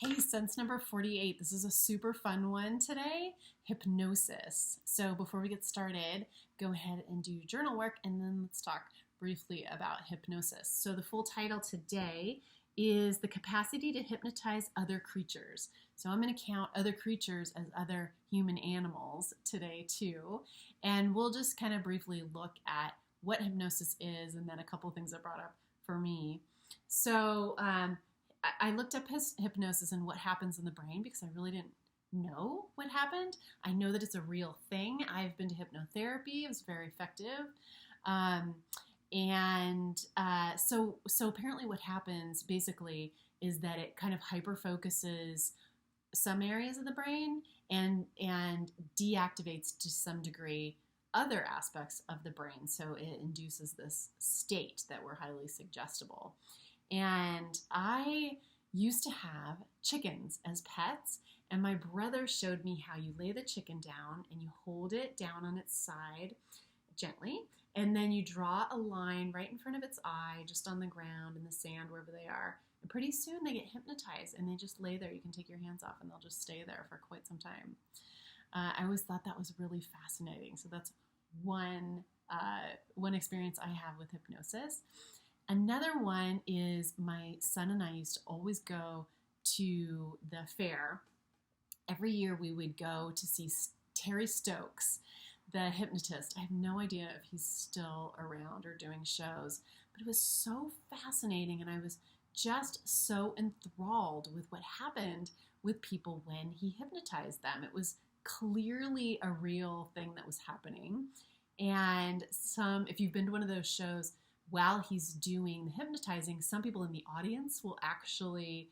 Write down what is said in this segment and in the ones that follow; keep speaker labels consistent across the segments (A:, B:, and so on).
A: Hey, sense number 48. This is a super fun one today, hypnosis. So before we get started, go ahead and do journal work and then let's talk briefly about hypnosis. So the full title today is The Capacity to Hypnotize Other Creatures. So I'm going to count other creatures as other human animals today too. And we'll just kind of briefly look at what hypnosis is and then a couple of things that brought up for me. So, I looked up hypnosis and what happens in the brain because I really didn't know what happened. I know that it's a real thing. I've been to hypnotherapy. It was very effective. So apparently what happens basically is that it kind of hyper focuses some areas of the brain and deactivates to some degree other aspects of the brain. So it induces this state that we're highly suggestible. And I used to have chickens as pets, and my brother showed me how you lay the chicken down and you hold it down on its side gently, and then you draw a line right in front of its eye, just on the ground, in the sand, wherever they are. And pretty soon they get hypnotized and they just lay there. You can take your hands off and they'll just stay there for quite some time. I always thought that was really fascinating. So that's one experience I have with hypnosis. Another one is my son and I used to always go to the fair. Every year we would go to see Terry Stokes, the hypnotist. I have no idea if he's still around or doing shows, but it was so fascinating and I was just so enthralled with what happened with people when he hypnotized them. It was clearly a real thing that was happening. And if you've been to one of those shows, while he's doing the hypnotizing, some people in the audience will actually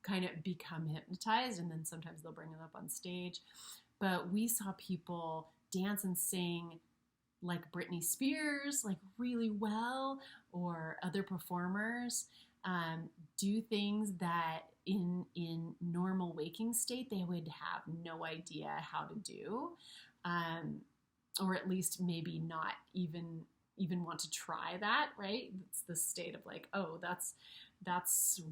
A: kind of become hypnotized, and then sometimes they'll bring them up on stage. But we saw people dance and sing like Britney Spears, like really well, or other performers do things that in normal waking state they would have no idea how to do, or at least maybe not even want to try that, right? It's the state of like, oh, that's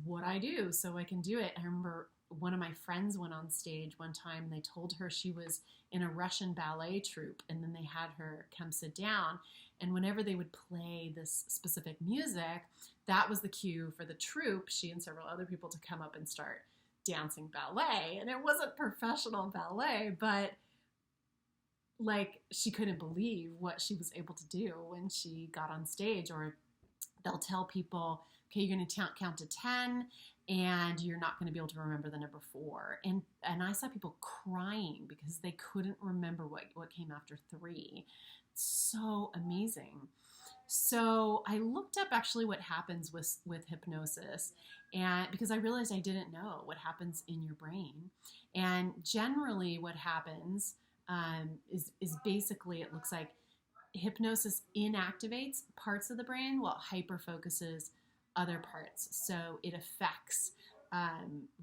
A: what I do, so I can do it. I remember one of my friends went on stage one time and they told her she was in a Russian ballet troupe, and then they had her come sit down, and whenever they would play this specific music, that was the cue for the troupe, she and several other people, to come up and start dancing ballet. And it wasn't professional ballet, but like she couldn't believe what she was able to do when she got on stage. Or they'll tell people, okay, you're going to count to 10 and you're not going to be able to remember the number 4. And I saw people crying because they couldn't remember what came after 3. So amazing. So I looked up actually what happens with hypnosis, and because I realized I didn't know what happens in your brain. And generally what happens is basically, it looks like hypnosis inactivates parts of the brain while hyper focuses other parts. So it affects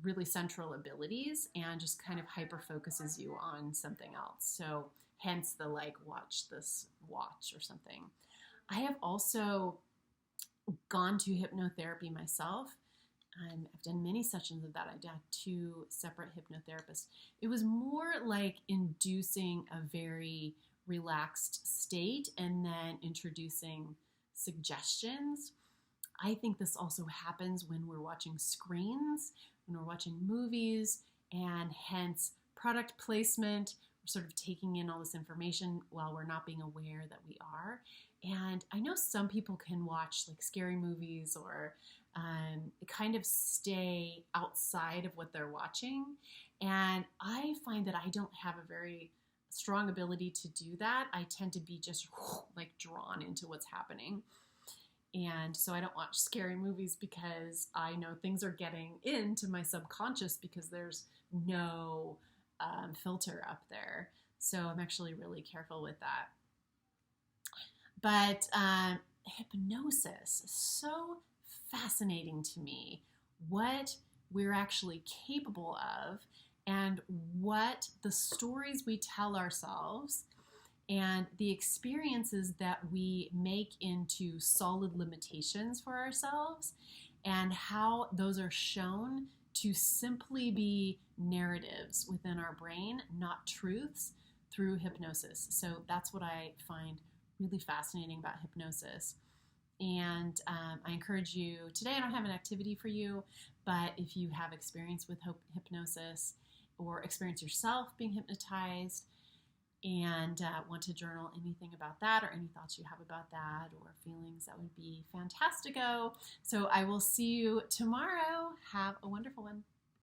A: really central abilities and just kind of hyper focuses you on something else. So hence the like, watch this watch or something. I have also gone to hypnotherapy myself. I've done many sessions of that. I had 2 separate hypnotherapists. It was more like inducing a very relaxed state and then introducing suggestions. I think this also happens when we're watching screens, when we're watching movies, and hence product placement. We're sort of taking in all this information while we're not being aware that we are. And I know some people can watch like scary movies or kind of stay outside of what they're watching. And I find that I don't have a very strong ability to do that. I tend to be just like drawn into what's happening. And so I don't watch scary movies because I know things are getting into my subconscious because there's no filter up there. So I'm actually really careful with that. But hypnosis is so fascinating to me, what we're actually capable of and what the stories we tell ourselves and the experiences that we make into solid limitations for ourselves and how those are shown to simply be narratives within our brain, not truths, through hypnosis. So that's what I find really fascinating about hypnosis. And I encourage you, today I don't have an activity for you, but if you have experience with hypnosis or experience yourself being hypnotized and want to journal anything about that or any thoughts you have about that or feelings, that would be fantastico. So I will see you tomorrow. Have a wonderful one.